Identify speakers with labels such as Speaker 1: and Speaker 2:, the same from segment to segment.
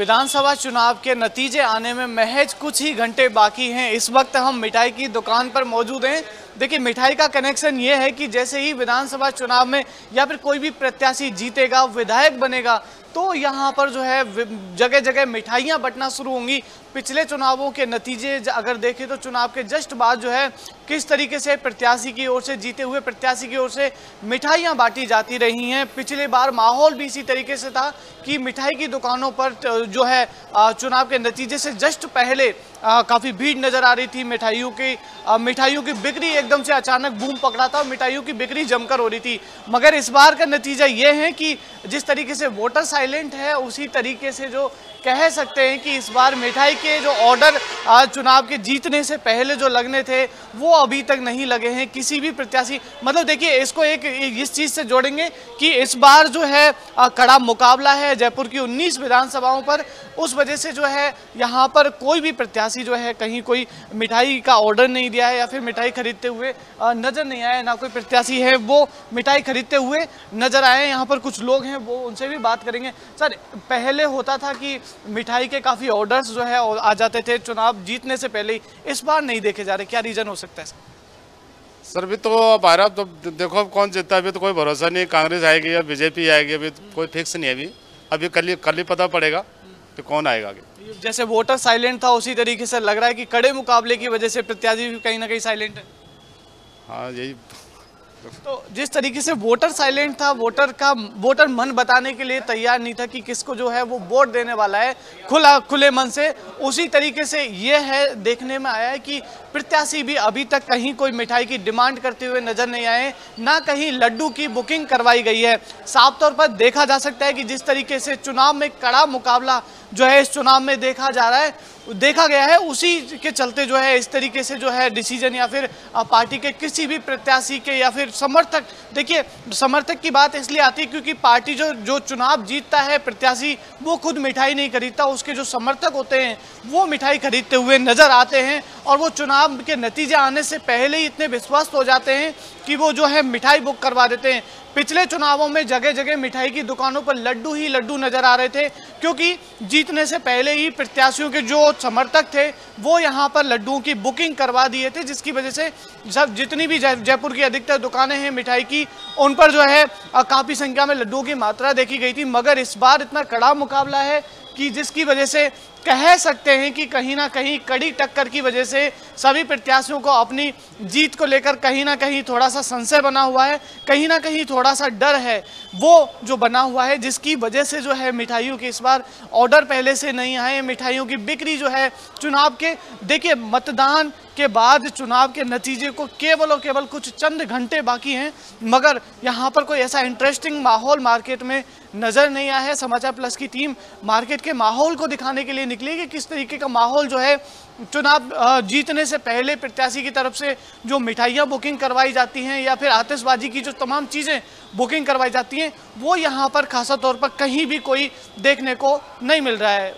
Speaker 1: विधानसभा चुनाव के नतीजे आने में महज कुछ ही घंटे बाकी हैं। इस वक्त हम मिठाई की दुकान पर मौजूद हैं। देखिए, मिठाई का कनेक्शन ये है कि जैसे ही विधानसभा चुनाव में या फिर कोई भी प्रत्याशी जीतेगा, विधायक बनेगा, तो यहाँ पर जो है जगह जगह मिठाइयाँ बंटना शुरू होंगी। पिछले चुनावों के नतीजे अगर देखें तो चुनाव के जस्ट बाद जो है किस तरीके से प्रत्याशी की ओर से, जीते हुए प्रत्याशी की ओर से मिठाइयाँ बांटी जाती रही हैं। पिछले बार माहौल भी इसी तरीके से था कि मिठाई की दुकानों पर जो है चुनाव के नतीजे से जस्ट पहले काफ़ी भीड़ नज़र आ रही थी। मिठाइयों की बिक्री एकदम से अचानक बूम पकड़ा था और मिठाइयों की बिक्री जमकर हो रही थी। मगर इस बार का नतीजा ये है कि जिस तरीके से वोटर साइलेंट है, उसी तरीके से जो कह सकते हैं कि इस बार मिठाई के जो ऑर्डर चुनाव के जीतने से पहले जो लगने थे वो अभी तक नहीं लगे हैं किसी भी प्रत्याशी। मतलब देखिए, इसको एक इस चीज़ से जोड़ेंगे कि इस बार जो है कड़ा मुकाबला है जयपुर की 19 विधानसभाओं पर। उस वजह से जो है यहाँ पर कोई भी प्रत्याशी जो है कहीं कोई मिठाई का ऑर्डर नहीं दिया है या फिर मिठाई खरीदते हुए नज़र नहीं आए। ना कोई प्रत्याशी है वो मिठाई खरीदते हुए नज़र आए। यहाँ पर कुछ लोग हैं, वो उनसे भी बात करेंगे। सर, पहले होता था कि मिठाई के काफ़ी ऑर्डर्स जो है आ जाते थे चुनाव जीतने से पहले ही, इस बार नहीं देखे जा रहे, क्या रीज़न हो सकता है
Speaker 2: सर? अभी तो हमारा तो देखो अब कौन जीतता है, अभी तो कोई भरोसा नहीं। कांग्रेस आएगी या बीजेपी आएगी, अभी तो कोई फिक्स नहीं है। अभी कल ही पता पड़ेगा कि कौन आएगा आगे।
Speaker 1: जैसे वोटर साइलेंट था उसी तरीके से लग रहा है कि कड़े मुकाबले की वजह से प्रत्याशी भी कहीं ना कहीं साइलेंट है।
Speaker 2: हाँ, यही
Speaker 1: तो जिस तरीके से वोटर साइलेंट था, वोटर मन बताने के लिए तैयार नहीं था कि किसको जो है वो वोट देने वाला है खुले मन से, उसी तरीके से ये है देखने में आया है कि प्रत्याशी भी अभी तक कहीं कोई मिठाई की डिमांड करते हुए नजर नहीं आए, ना कहीं लड्डू की बुकिंग करवाई गई है। साफ तौर पर देखा जा सकता है कि जिस तरीके से चुनाव में कड़ा मुकाबला जो है इस चुनाव में देखा गया है, उसी के चलते जो है इस तरीके से जो है डिसीजन या फिर पार्टी के किसी भी प्रत्याशी के या फिर समर्थक, देखिए समर्थक की बात इसलिए आती है क्योंकि पार्टी जो चुनाव जीतता है प्रत्याशी वो खुद मिठाई नहीं खरीदता, उसके जो समर्थक होते हैं वो मिठाई खरीदते हुए नजर आते हैं और वो चुनाव के नतीजे आने से पहले ही इतने विश्वस्त हो जाते हैं कि वो जो है मिठाई बुक करवा देते हैं। पिछले चुनावों में जगह जगह मिठाई की दुकानों पर लड्डू ही लड्डू नजर आ रहे थे क्योंकि जीतने से पहले ही प्रत्याशियों के जो समर्थक थे वो यहाँ पर लड्डुओं की बुकिंग करवा दिए थे, जिसकी वजह से जितनी भी जयपुर की अधिकतर दुकानें हैं मिठाई की, उन पर जो है काफ़ी संख्या में लड्डुओं की मात्रा देखी गई थी। मगर इस बार इतना कड़ा मुकाबला है कि जिसकी वजह से कह सकते हैं कि कहीं ना कहीं कड़ी टक्कर की वजह से सभी प्रत्याशियों को अपनी जीत को लेकर कहीं ना कहीं थोड़ा सा संशय बना हुआ है, कहीं ना कहीं थोड़ा सा डर है वो जो बना हुआ है, जिसकी वजह से जो है मिठाइयों के इस बार ऑर्डर पहले से नहीं आए। मिठाइयों की बिक्री जो है चुनाव के, देखिए मतदान के बाद चुनाव के नतीजे को केवल और केवल कुछ चंद घंटे बाकी हैं, मगर यहाँ पर कोई ऐसा इंटरेस्टिंग माहौल मार्केट में नज़र नहीं आया है। समाचार प्लस की टीम मार्केट के माहौल को दिखाने के लिए निकली कि किस तरीके का माहौल जो है चुनाव जीतने से पहले प्रत्याशी की तरफ से जो मिठाइयाँ बुकिंग करवाई जाती हैं या फिर आतिशबाजी की जो तमाम चीज़ें बुकिंग करवाई जाती हैं वो यहाँ पर खासा तौर पर कहीं भी कोई देखने को नहीं मिल रहा है।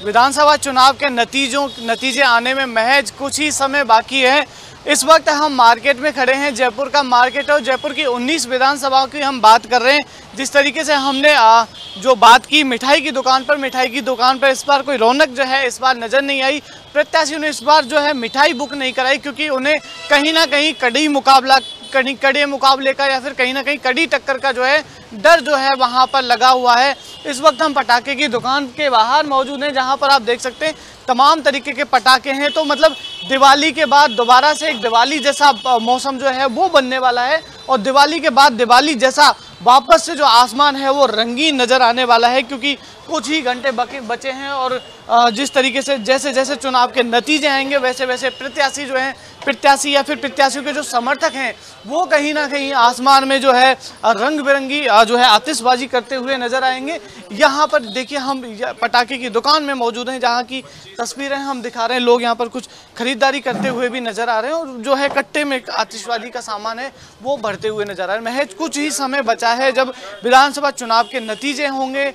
Speaker 1: विधानसभा चुनाव के नतीजे आने में महज कुछ ही समय बाकी है। इस वक्त हम मार्केट में खड़े हैं, जयपुर का मार्केट और जयपुर की 19 विधानसभाओं की हम बात कर रहे हैं। जिस तरीके से हमने जो बात की मिठाई की दुकान पर इस बार कोई रौनक जो है इस बार नज़र नहीं आई। प्रत्याशियों ने इस बार जो है मिठाई बुक नहीं कराई, क्योंकि उन्हें कहीं ना कहीं कड़े मुकाबले का या फिर कहीं ना कहीं कड़ी टक्कर का जो है डर जो है वहाँ पर लगा हुआ है। इस वक्त हम पटाखे की दुकान के बाहर मौजूद हैं, जहाँ पर आप देख सकते हैं तमाम तरीके के पटाखे हैं। तो मतलब दिवाली के बाद दोबारा से एक दिवाली जैसा मौसम जो है वो बनने वाला है, और दिवाली के बाद दिवाली जैसा वापस से जो आसमान है वो रंगीन नज़र आने वाला है, क्योंकि कुछ ही घंटे बचे हैं। और जिस तरीके से जैसे जैसे चुनाव के नतीजे आएंगे वैसे वैसे प्रत्याशी या फिर प्रत्याशियों के जो समर्थक हैं वो कहीं ना कहीं आसमान में जो है रंग बिरंगी जो है आतिशबाजी करते हुए नजर आएंगे। यहाँ पर देखिए हम पटाखे की दुकान में मौजूद हैं, जहाँ की तस्वीरें हम दिखा रहे हैं। लोग यहाँ पर कुछ खरीदारी करते हुए भी नजर आ रहे हैं, और जो है कट्टे में आतिशबाजी का सामान है वो भरते हुए नजर आ रहे हैं। महज कुछ ही समय बचा है जब विधानसभा चुनाव के नतीजे होंगे,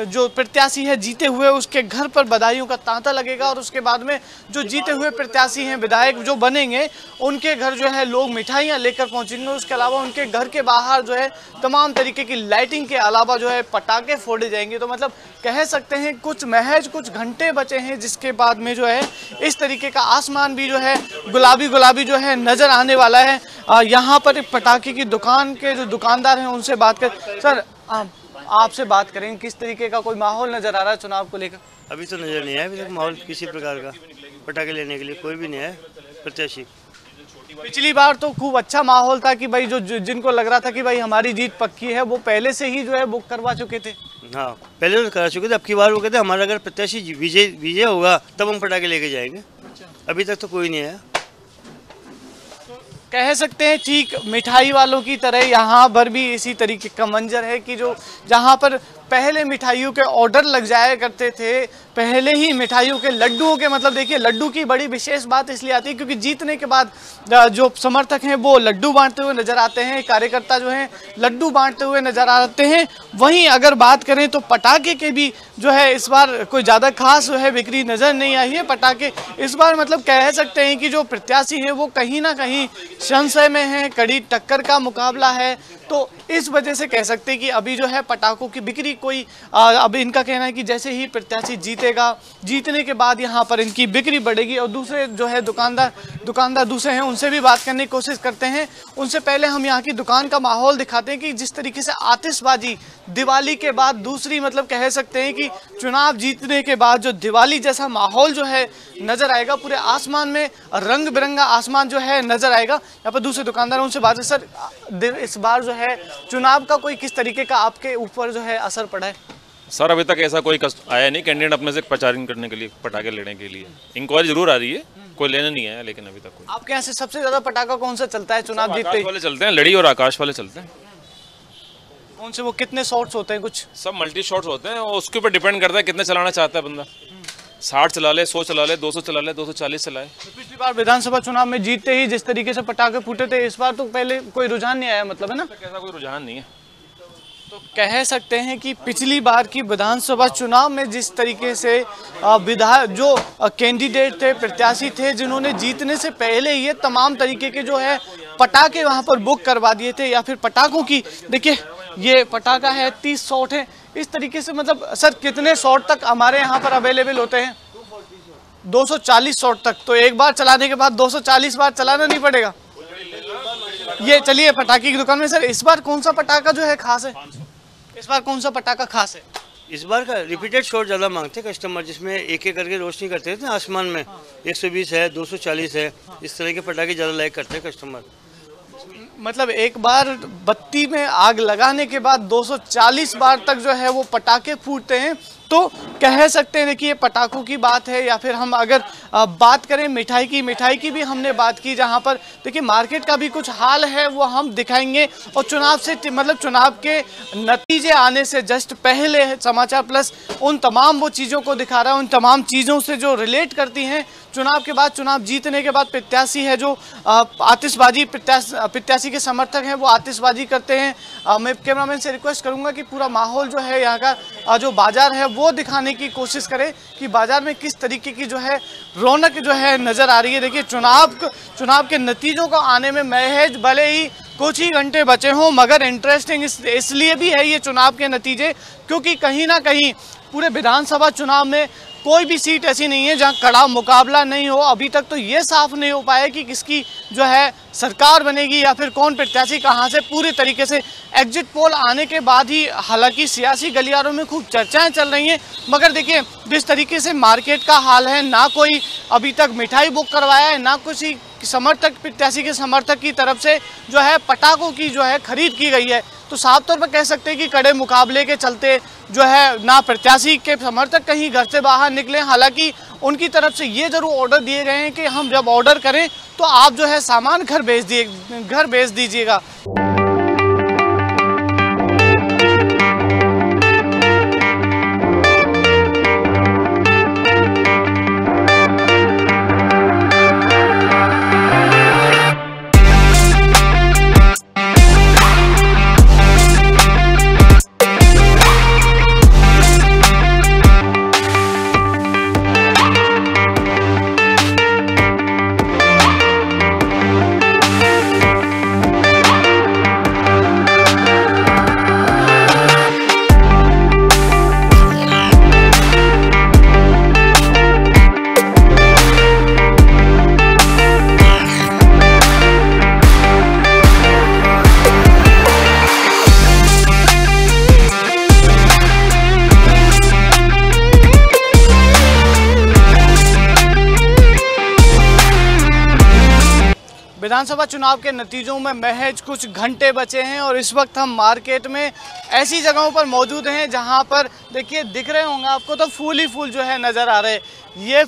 Speaker 1: जो प्रत्याशी है जीते हुए उसके घर पर बधाइयों का तांता लगेगा, और उसके बाद में जो जीते हुए प्रत्याशी हैं विधायक जो बनेंगे उनके घर जो है लोग मिठाइयाँ लेकर पहुंचेंगे। उसके अलावा उनके घर के बाहर जो है तमाम तरीके की लाइटिंग के अलावा जो है पटाखे फोड़े जाएंगे। तो मतलब कह सकते हैं महज कुछ घंटे बचे हैं, जिसके बाद में जो है इस तरीके का आसमान भी जो है गुलाबी जो है नजर आने वाला है। यहाँ पर पटाखे की दुकान के जो दुकानदार हैं उनसे बात कर, सर आपसे बात करेंगे, किस तरीके का कोई माहौल नजर आ रहा है चुनाव को लेकर?
Speaker 3: अभी तो नजर नहीं आया, अभी तक माहौल किसी प्रकार का पटाखे लेने के लिए कोई भी नहीं है प्रत्याशी।
Speaker 1: पिछली बार तो खूब अच्छा माहौल था कि भाई जो जिनको लग रहा था कि भाई हमारी जीत पक्की है वो पहले से ही जो है बुक करवा चुके थे।
Speaker 3: हाँ, पहले तो करा चुके थे। अब की बार वो कहते हमारा अगर प्रत्याशी विजय होगा तब हम पटाखे लेके जाएंगे। अभी तक तो कोई नहीं आया।
Speaker 1: कह सकते हैं ठीक मिठाई वालों की तरह यहाँ पर भी इसी तरीके का मंजर है कि जो जहाँ पर पहले मिठाइयों के ऑर्डर लग जाया करते थे, पहले ही मिठाइयों के लड्डुओं के, मतलब देखिए लड्डू की बड़ी विशेष बात इसलिए आती है क्योंकि जीतने के बाद जो समर्थक हैं वो लड्डू बांटते हुए नजर आते हैं, कार्यकर्ता जो हैं लड्डू बांटते हुए नजर आते हैं। वहीं अगर बात करें तो पटाखे के भी जो है इस बार कोई ज़्यादा खास जो है बिक्री नज़र नहीं आई है। पटाखे इस बार मतलब कह सकते हैं कि जो प्रत्याशी है वो कहीं ना कहीं संशय में है, कड़ी टक्कर का मुकाबला है। तो इस वजह से कह सकते हैं कि अभी जो है पटाखों की बिक्री कोई अब इनका कहना है कि जैसे ही प्रत्याशी जीतेगा, जीतने के बाद यहाँ पर इनकी बिक्री बढ़ेगी। और दूसरे जो है दुकानदार दूसरे हैं उनसे भी बात करने की कोशिश करते हैं। उनसे पहले हम यहाँ की दुकान का माहौल दिखाते हैं कि जिस तरीके से आतिशबाजी दिवाली के बाद दूसरी, मतलब कह सकते हैं कि चुनाव जीतने के बाद जो दिवाली जैसा माहौल जो है नजर आएगा, पूरे आसमान में रंग बिरंगा आसमान जो है नजर आएगा। यहाँ पर दूसरे दुकानदार उनसे बात है। सर इस बार जो है चुनाव का कोई किस तरीके का आपके ऊपर जो है असर पड़ा है?
Speaker 4: सर अभी तक ऐसा कोई आया नहीं कैंडिडेट अपने से प्रचारण करने के लिए, पटाखे लेने के लिए। इंक्वायरी जरूर आ रही है, कोई लेने नहीं आया, लेकिन अभी तक कोई।
Speaker 1: आपके यहाँ से सबसे ज्यादा पटाखा कौन सा चलता है चुनाव जीतते ही?
Speaker 4: वाले चलते हैं, लड़ी और आकाश वाले चलते हैं।
Speaker 1: कौन से वो कितने शॉट्स होते हैं? कुछ
Speaker 4: सब मल्टी शॉट्स होते हैं और उसके ऊपर डिपेंड करता है कितने चलाना चाहता है बंदा। 60 चला ले, 100 चला ले, 200 चला ले, 240 चलाए।
Speaker 1: तो पिछली बार विधानसभा चुनाव में जीतते ही जिस तरीके से पटाखे फूटे थे, इस बार तो पहले कोई रुझान नहीं आया, मतलब है ना?
Speaker 4: ऐसा कोई रुझान नहीं है।
Speaker 1: तो कह सकते हैं कि पिछली बार की विधानसभा चुनाव में जिस तरीके से जो कैंडिडेट थे, प्रत्याशी थे, जिन्होंने जीतने से पहले ये तमाम तरीके के जो है पटाखे वहां पर बुक करवा दिए थे, या फिर पटाखों की देखिए ये पटाखा है 30 शॉट है इस तरीके से। मतलब सर कितने शॉट तक हमारे यहाँ पर अवेलेबल होते हैं? 240 शॉट तक। तो एक बार चलाने के बाद 240 बार चलाना नहीं पड़ेगा। ये चलिए पटाखे की दुकान में सर इस बार कौन सा पटाखा जो है खास है? इस बार कौन सा पटाखा खास है?
Speaker 3: इस बार का रिपीटेड शॉट ज़्यादा मांगते कस्टमर, जिसमें एक एक करके रोशनी करते थे आसमान में। 120 है, 240 है, इस तरह के पटाखे ज़्यादा लाइक करते हैं कस्टमर।
Speaker 1: मतलब एक बार बत्ती में आग लगाने के बाद 240 बार तक जो है वो पटाखे फूटते हैं। तो कह सकते हैं कि ये पटाखों की बात है, या फिर हम अगर बात करें मिठाई की भी हमने बात की, जहां पर देखिए मार्केट का भी कुछ हाल है वो हम दिखाएंगे। और चुनाव से मतलब चुनाव के नतीजे आने से जस्ट पहले समाचार प्लस उन तमाम वो चीज़ों को दिखा रहा है, उन तमाम चीज़ों से जो रिलेट करती हैं चुनाव के बाद, चुनाव जीतने के बाद प्रत्याशी है जो आतिशबाजी, प्रत्याशी के समर्थक हैं वो आतिशबाजी करते हैं। मैं कैमरामैन से रिक्वेस्ट करूंगा कि पूरा माहौल जो है यहाँ का जो बाजार है वो दिखाने की कोशिश करें कि बाजार में किस तरीके की जो है रौनक जो है नज़र आ रही है। देखिए चुनाव के नतीजों को आने में महज भले ही कुछ ही घंटे बचे हों, मगर इंटरेस्टिंग इसलिए भी है ये चुनाव के नतीजे, क्योंकि कहीं ना कहीं पूरे विधानसभा चुनाव में कोई भी सीट ऐसी नहीं है जहां कड़ा मुकाबला नहीं हो। अभी तक तो ये साफ नहीं हो पाया कि किसकी जो है सरकार बनेगी या फिर कौन प्रत्याशी कहां से। पूरी तरीके से एग्जिट पोल आने के बाद ही हालांकि सियासी गलियारों में खूब चर्चाएं चल रही हैं, मगर देखिए जिस तरीके से मार्केट का हाल है, ना कोई अभी तक मिठाई बुक करवाया है, ना किसी समर्थक प्रत्याशी के समर्थक की तरफ से जो है पटाखों की जो है खरीद की गई है। तो साफ तौर पर कह सकते हैं कि कड़े मुकाबले के चलते जो है ना प्रत्याशी के समर्थक कहीं घर से बाहर निकले। हालांकि उनकी तरफ से ये जरूर ऑर्डर दिए गए हैं कि हम जब ऑर्डर करें तो आप जो है सामान घर भेज दीजिएगा। विधानसभा चुनाव के नतीजों में महज कुछ घंटे बचे हैं और इस वक्त हम मार्केट में ऐसी जगहों पर मौजूद हैं जहां पर देखिए दिख रहे होंगे आपको तो फूल ही फूल जो है नज़र आ रहे। ये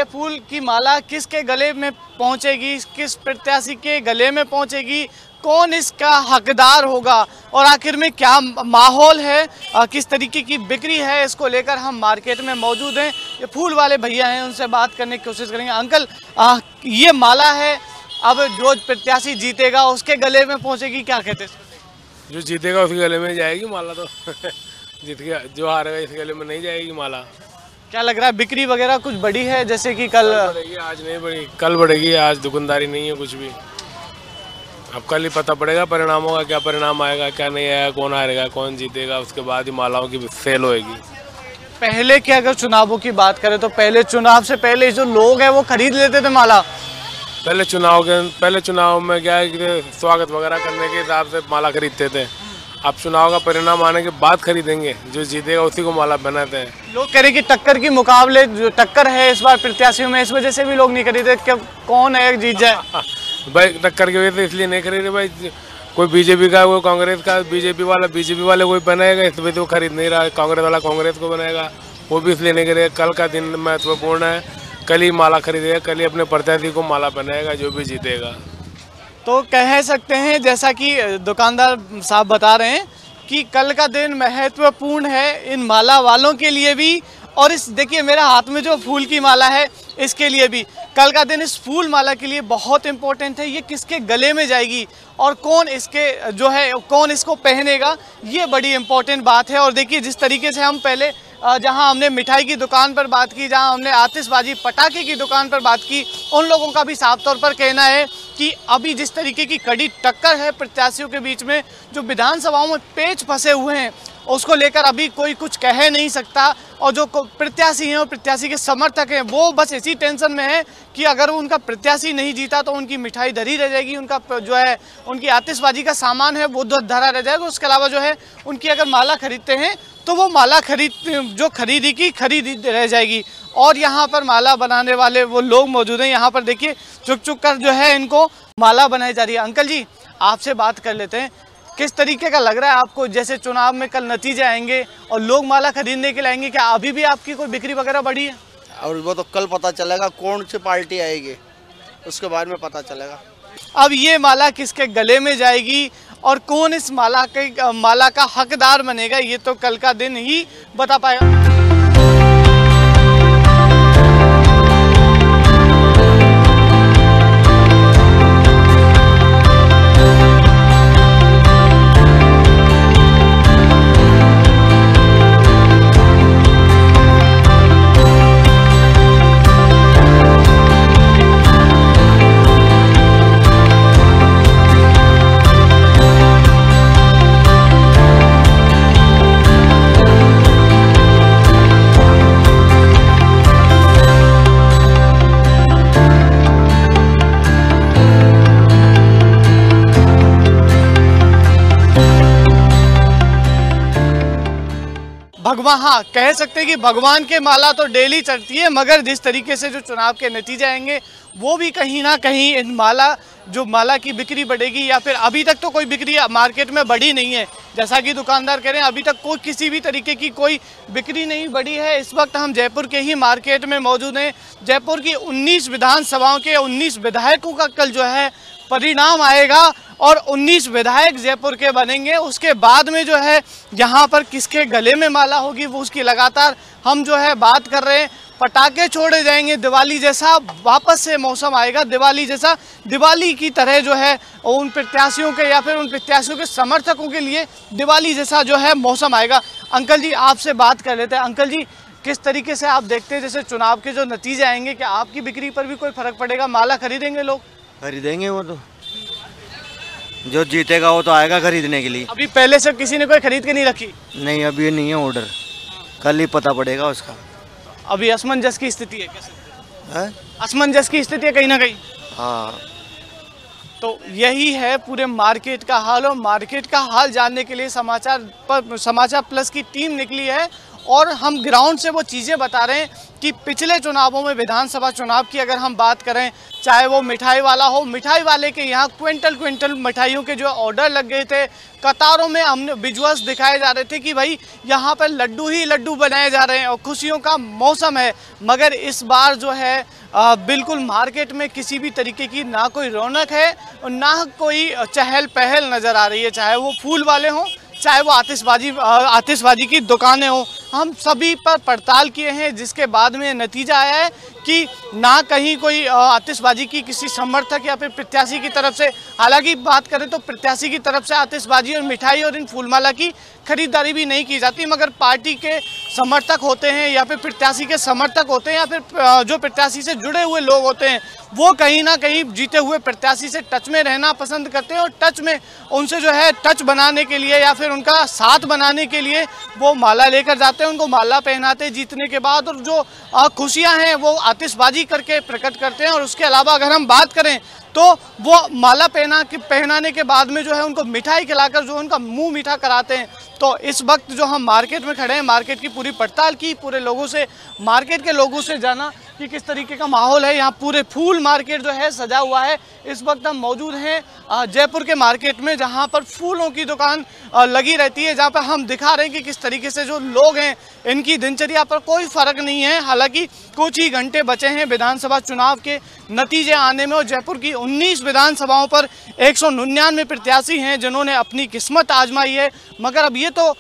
Speaker 1: फूल की माला किसके गले में पहुंचेगी, किस प्रत्याशी के गले में पहुंचेगी, कौन इसका हकदार होगा और आखिर में क्या माहौल है, किस तरीके की बिक्री है, इसको लेकर हम मार्केट में मौजूद हैं। ये फूल वाले भैया हैं, उनसे बात करने की कोशिश करेंगे। अंकल, ये माला है, अब जो प्रत्याशी जीतेगा उसके गले में पहुंचेगी, क्या कहते हैं?
Speaker 5: जो जीतेगा उसके गले में जाएगी माला तो जीत गया, जो हारेगा इस गले में नहीं जाएगी माला।
Speaker 1: क्या लग रहा है बिक्री वगैरह कुछ बढ़ी है? जैसे कि कल
Speaker 5: बढ़ेगी, आज नहीं बढ़ी, कल बढ़ेगी, आज दुकानदारी नहीं है कुछ भी। अब कल ही पता पड़ेगा परिणामों का, क्या परिणाम आएगा क्या नहीं आएगा, कौन हारेगा कौन जीतेगा, उसके बाद ही मालाओं की सेल होएगी।
Speaker 1: पहले के अगर चुनावों की बात करें तो पहले चुनाव से पहले जो लोग हैं वो खरीद लेते थे माला।
Speaker 5: पहले चुनाव में क्या है कि स्वागत वगैरह करने के हिसाब से माला खरीदते थे। अब चुनाव का परिणाम आने के बाद खरीदेंगे, जो जीतेगा उसी को माला बनाते हैं।
Speaker 1: लोग कह रहे कि टक्कर की मुकाबले जो टक्कर है इस बार प्रत्याशियों में, इस वजह से भी लोग नहीं खरीदे। कौन है जीत जाए?
Speaker 5: भाई टक्कर की वजह से इसलिए नहीं खरीदे भाई, कोई बीजेपी का कोई कांग्रेस का, बीजेपी वाले कोई बनाएगा, इस वजह से वो खरीद नहीं रहा है। कांग्रेस वाला कांग्रेस को बनाएगा, वो भी इसलिए नहीं करेगा। कल का दिन महत्वपूर्ण है, कल ही माला खरीदेगा, कल ही अपने प्रत्याशी को माला बनाएगा जो भी जीतेगा।
Speaker 1: तो कह सकते हैं जैसा कि दुकानदार साहब बता रहे हैं कि कल का दिन महत्वपूर्ण है इन माला वालों के लिए भी, और इस देखिए मेरे हाथ में जो फूल की माला है इसके लिए भी। कल का दिन इस फूल माला के लिए बहुत इम्पोर्टेंट है। ये किसके गले में जाएगी और कौन इसके जो है कौन इसको पहनेगा, ये बड़ी इम्पोर्टेंट बात है। और देखिए जिस तरीके से हम पहले जहां हमने मिठाई की दुकान पर बात की, जहां हमने आतिशबाजी पटाखे की दुकान पर बात की, उन लोगों का भी साफ तौर पर कहना है कि अभी जिस तरीके की कड़ी टक्कर है प्रत्याशियों के बीच में, जो विधानसभाओं में पेच फंसे हुए हैं, उसको लेकर अभी कोई कुछ कह नहीं सकता। और जो प्रत्याशी हैं और प्रत्याशी के समर्थक हैं वो बस इसी टेंशन में है कि अगर उनका प्रत्याशी नहीं जीता तो उनकी मिठाई धरी रह जाएगी, उनका जो है उनकी आतिशबाजी का सामान है वो धरा रह जाएगा। उसके अलावा जो है उनकी अगर माला खरीदते हैं तो वो माला खरीदी रह जाएगी। और यहाँ पर माला बनाने वाले वो लोग मौजूद हैं। यहाँ पर देखिए चुक कर जो है इनको माला बनाई जा रही है। अंकल जी, आपसे बात कर लेते हैं, किस तरीके का लग रहा है आपको? जैसे चुनाव में कल नतीजे आएंगे और लोग माला खरीदने के लिए आएंगे, क्या अभी भी आपकी कोई बिक्री वगैरह बढ़ी है?
Speaker 6: और वो तो कल पता चलेगा कौन सी पार्टी आएगी, उसके बारे में पता चलेगा।
Speaker 1: अब ये माला किसके गले में जाएगी और कौन इस माला का हकदार बनेगा, ये तो कल का दिन ही बता पाएगा। भगवान, हाँ कह सकते हैं कि भगवान के माला तो डेली चढ़ती है, मगर जिस तरीके से जो चुनाव के नतीजे आएंगे वो भी कहीं ना कहीं इन माला की बिक्री बढ़ेगी, या फिर अभी तक तो कोई बिक्री मार्केट में बढ़ी नहीं है। जैसा कि दुकानदार कह रहे हैं अभी तक कोई किसी भी तरीके की कोई बिक्री नहीं बढ़ी है। इस वक्त हम जयपुर के ही मार्केट में मौजूद हैं। जयपुर की 19 विधानसभाओं के 19 विधायकों का कल जो है परिणाम आएगा और 19 विधायक जयपुर के बनेंगे। उसके बाद में जो है यहाँ पर किसके गले में माला होगी वो उसकी लगातार हम जो है बात कर रहे हैं। पटाखे छोड़े जाएंगे, दिवाली जैसा वापस से मौसम आएगा, दिवाली जैसा, दिवाली की तरह जो है उन प्रत्याशियों के या फिर उन प्रत्याशियों के समर्थकों के लिए दिवाली जैसा जो है मौसम आएगा। अंकल जी आपसे बात कर लेते हैं। अंकल जी किस तरीके से आप देखते हैं जैसे चुनाव के जो नतीजे आएंगे, क्या आपकी बिक्री पर भी कोई फर्क पड़ेगा? माला खरीदेंगे लोग?
Speaker 7: खरीदेंगे, वो तो जो जीतेगा वो तो आएगा खरीदने के लिए।
Speaker 1: अभी पहले से किसी ने कोई खरीद के नहीं रखी?
Speaker 7: नहीं, अभी नहीं है ऑर्डर, कल ही पता पड़ेगा उसका।
Speaker 1: अभी असमंजस की स्थिति है,
Speaker 7: है?
Speaker 1: असमंजस की स्थिति है कहीं ना कहीं।
Speaker 7: हाँ,
Speaker 1: तो यही है पूरे मार्केट का हाल, और मार्केट का हाल जानने के लिए समाचार प्लस की टीम निकली है और हम ग्राउंड से वो चीज़ें बता रहे हैं कि पिछले चुनावों में, विधानसभा चुनाव की अगर हम बात करें, चाहे वो मिठाई वाला हो, मिठाई वाले के यहाँ क्विंटल मिठाइयों के जो ऑर्डर लग गए थे, कतारों में हमने विजुअल्स दिखाए जा रहे थे कि भाई यहाँ पर लड्डू ही लड्डू बनाए जा रहे हैं और खुशियों का मौसम है। मगर इस बार जो है बिल्कुल मार्केट में किसी भी तरीके की ना कोई रौनक है और ना कोई चहल पहल नज़र आ रही है, चाहे वो फूल वाले हों, चाहे वो आतिशबाजी की दुकानें हों। हम सभी पर पड़ताल किए हैं, जिसके बाद में नतीजा आया है कि ना कहीं कोई आतिशबाजी की किसी समर्थक या फिर प्रत्याशी की तरफ से, हालांकि बात करें तो प्रत्याशी की तरफ से आतिशबाजी और मिठाई और इन फूलमाला की खरीदारी भी नहीं की जाती, मगर पार्टी के समर्थक होते हैं या फिर प्रत्याशी के समर्थक होते हैं या फिर जो प्रत्याशी से जुड़े हुए लोग होते हैं वो कहीं ना कहीं जीते हुए प्रत्याशी से टच में रहना पसंद करते हैं और टच में उनसे जो है टच बनाने के लिए या फिर उनका साथ बनाने के लिए वो माला लेकर जाते हैं, उनको माला पहनाते हैं जीतने के बाद, और जो खुशियां हैं वो आतिशबाजी करके प्रकट करते हैं। और उसके अलावा अगर हम बात करें तो वो माला पहनाने के बाद में जो है उनको मिठाई खिलाकर जो उनका मुंह मीठा कराते हैं। तो इस वक्त जो हम मार्केट में खड़े हैं, मार्केट की पूरी पड़ताल की, पूरे लोगों से, मार्केट के लोगों से जाना कि किस तरीके का माहौल है। यहाँ पूरे फूल मार्केट जो है सजा हुआ है। इस वक्त हम मौजूद हैं जयपुर के मार्केट में, जहाँ पर फूलों की दुकान लगी रहती है, जहाँ पर हम दिखा रहे हैं कि किस तरीके से जो लोग हैं इनकी दिनचर्या पर कोई फर्क नहीं है। हालांकि कुछ ही घंटे बचे हैं विधानसभा चुनाव के नतीजे आने में और जयपुर की 19 विधानसभाओं पर 199 प्रत्याशी हैं जिन्होंने अपनी किस्मत आजमाई है। मगर अब ये तो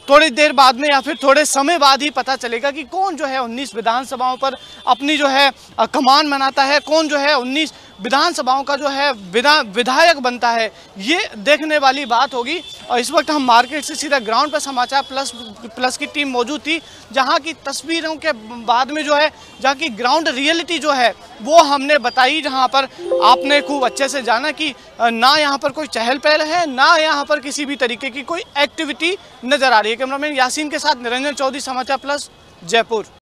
Speaker 1: थोड़ी देर बाद में या फिर थोड़े समय बाद ही पता चलेगा कि कौन जो है 19 विधानसभाओं पर अपनी जो है कमान बनाता है, कौन जो है 19 विधानसभाओं का जो है विधायक बनता है। ये देखने वाली बात होगी। और इस वक्त हम मार्केट से सीधा ग्राउंड पर समाचार प्लस की टीम मौजूद थी, जहां की तस्वीरों के बाद में जो है, जहां की ग्राउंड रियलिटी जो है वो हमने बताई, जहां पर आपने खूब अच्छे से जाना कि ना यहाँ पर कोई चहल पहल है, ना यहाँ पर किसी भी तरीके की कोई एक्टिविटी नजर आ रही है। कैमरामैन यासीन के साथ निरंजन चौधरी, समाचार प्लस, जयपुर।